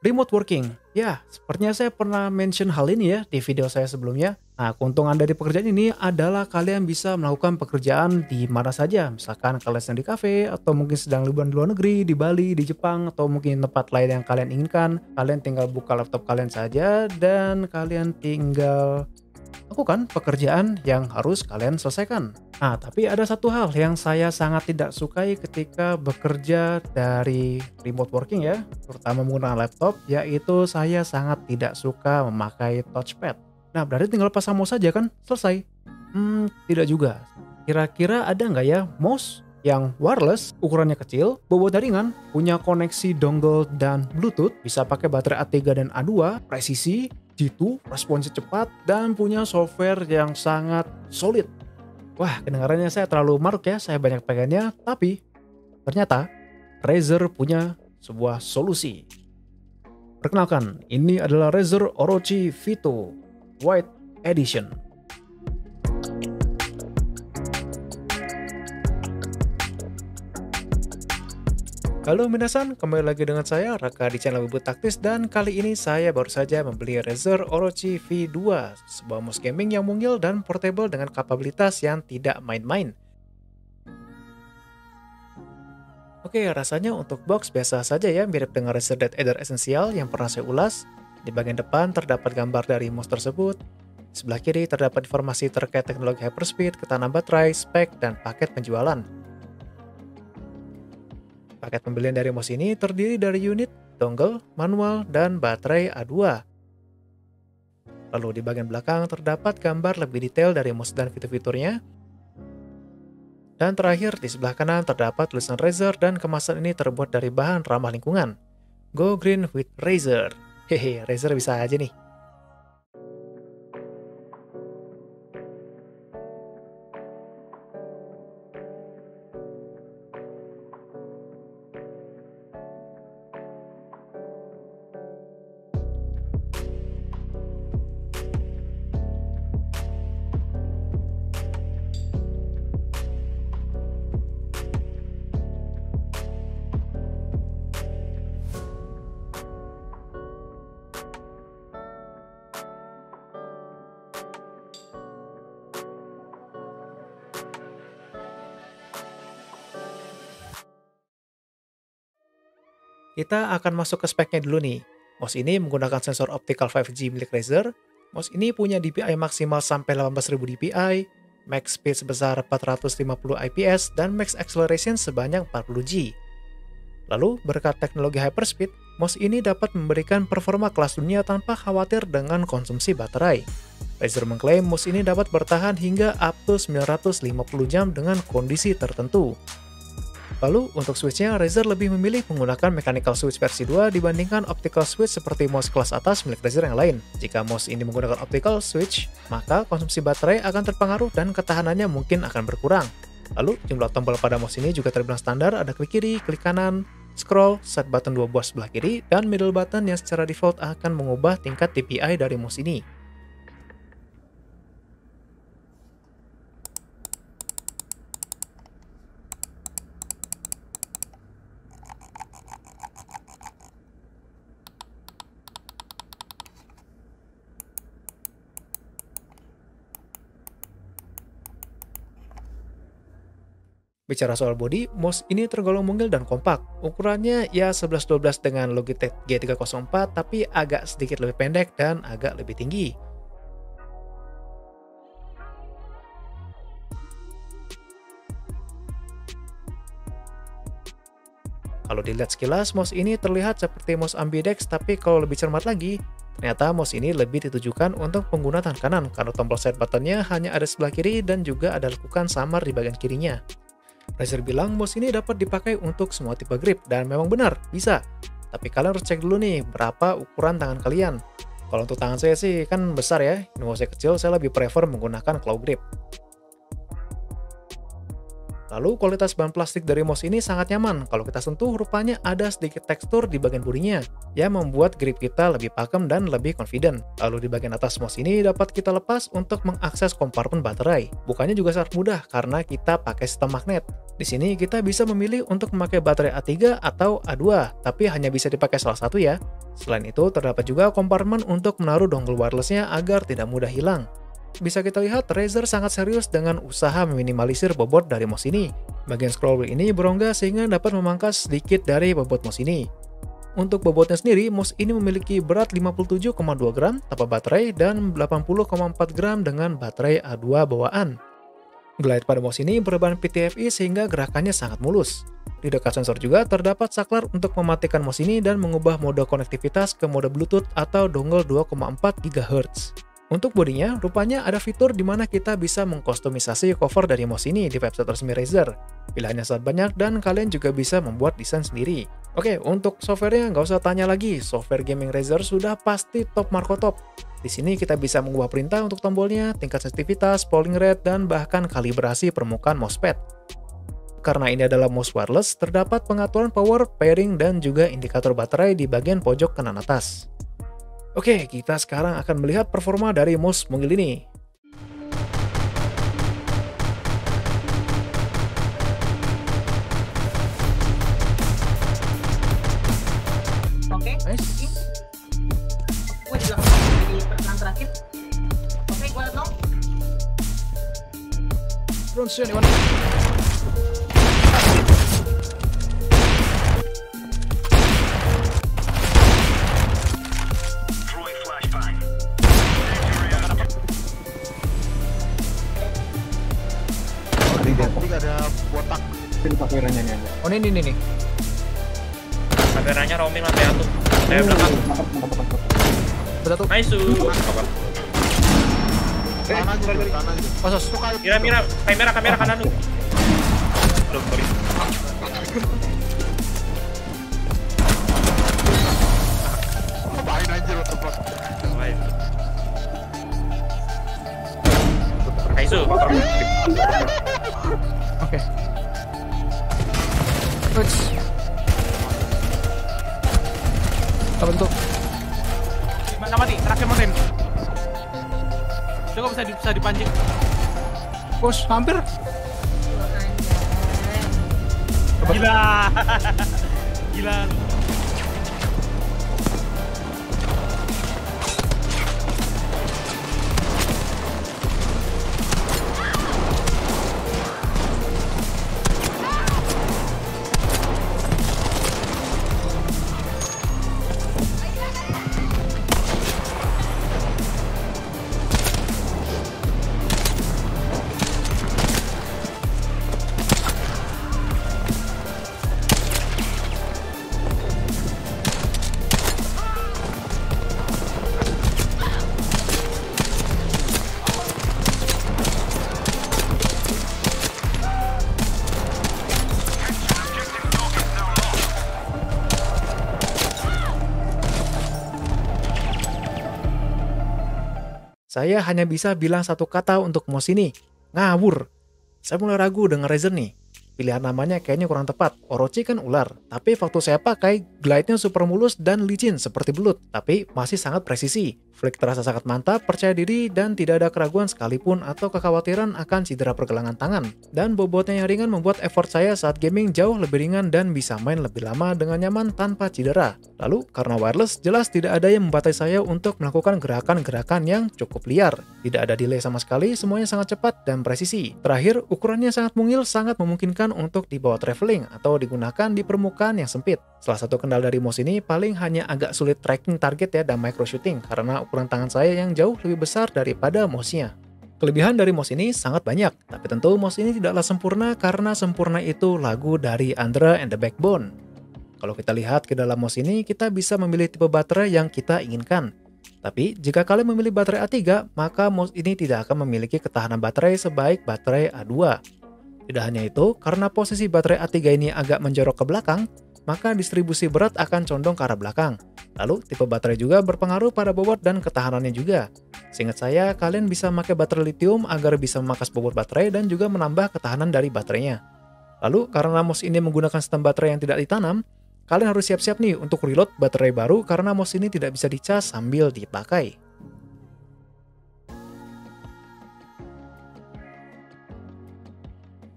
Remote working. Ya, sepertinya saya pernah mention hal ini ya di video saya sebelumnya. Nah, keuntungan dari pekerjaan ini adalah kalian bisa melakukan pekerjaan di mana saja. Misalkan kalian sedang di kafe, atau mungkin sedang liburan di luar negeri, di Bali, di Jepang, atau mungkin tempat lain yang kalian inginkan. Kalian tinggal buka laptop kalian saja, dan kalian tinggal lakukan pekerjaan yang harus kalian selesaikan. Nah, tapi ada satu hal yang saya sangat tidak sukai ketika bekerja dari remote working ya, terutama menggunakan laptop, yaitu saya sangat tidak suka memakai touchpad. Nah, berarti tinggal pasang mouse saja kan, selesai. Tidak juga. Kira-kira ada nggak ya mouse yang wireless, ukurannya kecil, bobotnya ringan, punya koneksi dongle dan Bluetooth, bisa pakai baterai A3 dan A2, presisi, jitu, responsnya cepat, dan punya software yang sangat solid. Wah, kedengarannya saya terlalu maruk ya, saya banyak pengennya, tapi ternyata Razer punya sebuah solusi. Perkenalkan, ini adalah Razer Orochi Vito White Edition. Halo minasan, kembali lagi dengan saya Raka di channel Wibu Taktis, dan kali ini saya baru saja membeli Razer Orochi V2, sebuah mouse gaming yang mungil dan portable dengan kapabilitas yang tidak main-main. Oke, rasanya untuk box biasa saja ya, mirip dengan Razer Dead Eder Essential yang pernah saya ulas. Di bagian depan terdapat gambar dari mouse tersebut. Di sebelah kiri terdapat informasi terkait teknologi hyperspeed, ketahanan baterai, spek, dan paket penjualan. Paket pembelian dari mouse ini terdiri dari unit, dongle, manual, dan baterai A2. Lalu di bagian belakang terdapat gambar lebih detail dari mouse dan fitur-fiturnya. Dan terakhir di sebelah kanan terdapat tulisan Razer, dan kemasan ini terbuat dari bahan ramah lingkungan. Go green with Razer. Hehe, Razer bisa aja nih. Kita akan masuk ke speknya dulu nih. Mouse ini menggunakan sensor optical 5G milik Razer. Mouse ini punya DPI maksimal sampai 18.000 dpi, max speed sebesar 450 IPS, dan max acceleration sebanyak 40G. Lalu, berkat teknologi hyperspeed, mouse ini dapat memberikan performa kelas dunia tanpa khawatir dengan konsumsi baterai. Razer mengklaim mouse ini dapat bertahan hingga up to 950 jam dengan kondisi tertentu. Lalu, untuk switchnya, Razer lebih memilih menggunakan mechanical switch versi 2 dibandingkan optical switch seperti mouse kelas atas milik Razer yang lain. Jika mouse ini menggunakan optical switch, maka konsumsi baterai akan terpengaruh dan ketahanannya mungkin akan berkurang. Lalu, jumlah tombol pada mouse ini juga terbilang standar, ada klik kiri, klik kanan, scroll, set button 2 buah sebelah kiri, dan middle button yang secara default akan mengubah tingkat DPI dari mouse ini. Bicara soal bodi, mouse ini tergolong mungil dan kompak. Ukurannya ya 11-12 dengan Logitech G304, tapi agak sedikit lebih pendek dan agak lebih tinggi. Kalau dilihat sekilas, mouse ini terlihat seperti mouse ambidex, tapi kalau lebih cermat lagi, ternyata mouse ini lebih ditujukan untuk pengguna tangan kanan karena tombol set buttonnya hanya ada sebelah kiri dan juga ada lekukan samar di bagian kirinya. Razer bilang mouse ini dapat dipakai untuk semua tipe grip, dan memang benar, bisa. Tapi kalian harus cek dulu nih, berapa ukuran tangan kalian. Kalau untuk tangan saya sih kan besar ya, ini mouse kecil, saya lebih prefer menggunakan claw grip. Lalu kualitas bahan plastik dari mouse ini sangat nyaman, kalau kita sentuh rupanya ada sedikit tekstur di bagian bodinya, yang membuat grip kita lebih pakem dan lebih confident. Lalu di bagian atas mouse ini dapat kita lepas untuk mengakses kompartemen baterai. Bukanya juga sangat mudah karena kita pakai sistem magnet. Di sini kita bisa memilih untuk memakai baterai A3 atau A2, tapi hanya bisa dipakai salah satu ya. Selain itu, terdapat juga kompartemen untuk menaruh dongle wirelessnya agar tidak mudah hilang. Bisa kita lihat, Razer sangat serius dengan usaha meminimalisir bobot dari mouse ini. Bagian scroll wheel ini berongga sehingga dapat memangkas sedikit dari bobot mouse ini. Untuk bobotnya sendiri, mouse ini memiliki berat 57,2 gram tanpa baterai dan 80,4 gram dengan baterai A2 bawaan. Glide pada mouse ini berbahan PTFE sehingga gerakannya sangat mulus. Di dekat sensor juga terdapat saklar untuk mematikan mouse ini dan mengubah mode konektivitas ke mode Bluetooth atau dongle 2,4 GHz. Untuk bodinya, rupanya ada fitur di mana kita bisa mengkustomisasi cover dari mouse ini di website resmi Razer. Pilihannya sangat banyak dan kalian juga bisa membuat desain sendiri. Oke, untuk softwarenya nggak usah tanya lagi, software gaming Razer sudah pasti top Marco top. Di sini kita bisa mengubah perintah untuk tombolnya, tingkat sensitivitas, polling rate, dan bahkan kalibrasi permukaan mousepad. Karena ini adalah mouse wireless, terdapat pengaturan power, pairing, dan juga indikator baterai di bagian pojok kanan atas. Oke, kita sekarang akan melihat performa dari mouse mungil ini. Oke, Nice. gue di belakang di pertengahan terakhir. Oke, gue liat dong. Drone soon, Iwan. Tiga ada botak. Kameranya nih. Oh, ini nih. Kameranya roaming lantai satu. Saya belakang. Betul. Nice. Kanan aja, kanan aja. Pasos. Mira, kamera kanan lu. Aduh, sorry. Ngapain aja lo tempat. Lain. Nice. Oke. Uts. Apa bentuk? Mana mati? Terakhir Mountain. Coba bisa dipancing. Bos, hampir. Gila. Gila. Saya hanya bisa bilang satu kata untuk mouse ini, ngawur. Saya mulai ragu dengan Razer nih. Pilihan namanya kayaknya kurang tepat. Orochi kan ular, tapi waktu saya pakai, glide-nya super mulus dan licin seperti belut, tapi masih sangat presisi. Flick terasa sangat mantap, percaya diri, dan tidak ada keraguan sekalipun atau kekhawatiran akan cedera pergelangan tangan. Dan bobotnya yang ringan membuat effort saya saat gaming jauh lebih ringan dan bisa main lebih lama dengan nyaman tanpa cedera. Lalu, karena wireless, jelas tidak ada yang membatasi saya untuk melakukan gerakan-gerakan yang cukup liar. Tidak ada delay sama sekali, semuanya sangat cepat dan presisi. Terakhir, ukurannya sangat mungil, sangat memungkinkan untuk dibawa traveling atau digunakan di permukaan yang sempit. Salah satu kendala dari mouse ini paling hanya agak sulit tracking target ya dan micro shooting karena ukuran tangan saya yang jauh lebih besar daripada mouse-nya. Kelebihan dari mouse ini sangat banyak, tapi tentu mouse ini tidaklah sempurna karena sempurna itu lagu dari Andra and the Backbone. Kalau kita lihat ke dalam mouse ini, kita bisa memilih tipe baterai yang kita inginkan. Tapi, jika kalian memilih baterai A3, maka mouse ini tidak akan memiliki ketahanan baterai sebaik baterai A2. Tidak hanya itu, karena posisi baterai A3 ini agak menjorok ke belakang, maka distribusi berat akan condong ke arah belakang. Lalu, tipe baterai juga berpengaruh pada bobot dan ketahanannya juga. Seingat saya, kalian bisa memakai baterai lithium agar bisa memangkas bobot baterai dan juga menambah ketahanan dari baterainya. Lalu karena mouse ini menggunakan sistem baterai yang tidak ditanam, kalian harus siap-siap nih untuk reload baterai baru karena mouse ini tidak bisa dicas sambil dipakai.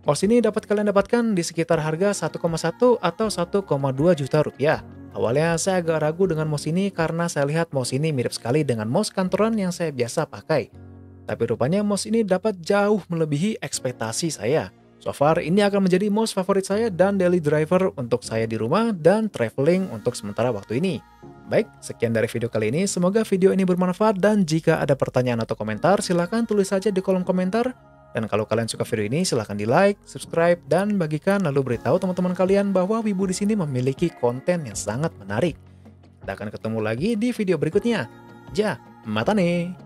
Mouse ini dapat kalian dapatkan di sekitar harga 1,1 atau 1,2 juta rupiah. Awalnya saya agak ragu dengan mouse ini karena saya lihat mouse ini mirip sekali dengan mouse kantoran yang saya biasa pakai. Tapi rupanya mouse ini dapat jauh melebihi ekspektasi saya. So far, ini akan menjadi mouse favorit saya dan daily driver untuk saya di rumah dan traveling untuk sementara waktu ini. Baik, sekian dari video kali ini. Semoga video ini bermanfaat dan jika ada pertanyaan atau komentar, silahkan tulis saja di kolom komentar. Dan kalau kalian suka video ini, silahkan di like, subscribe, dan bagikan lalu beritahu teman-teman kalian bahwa Wibu di sini memiliki konten yang sangat menarik. Kita akan ketemu lagi di video berikutnya. Ja, mata nih!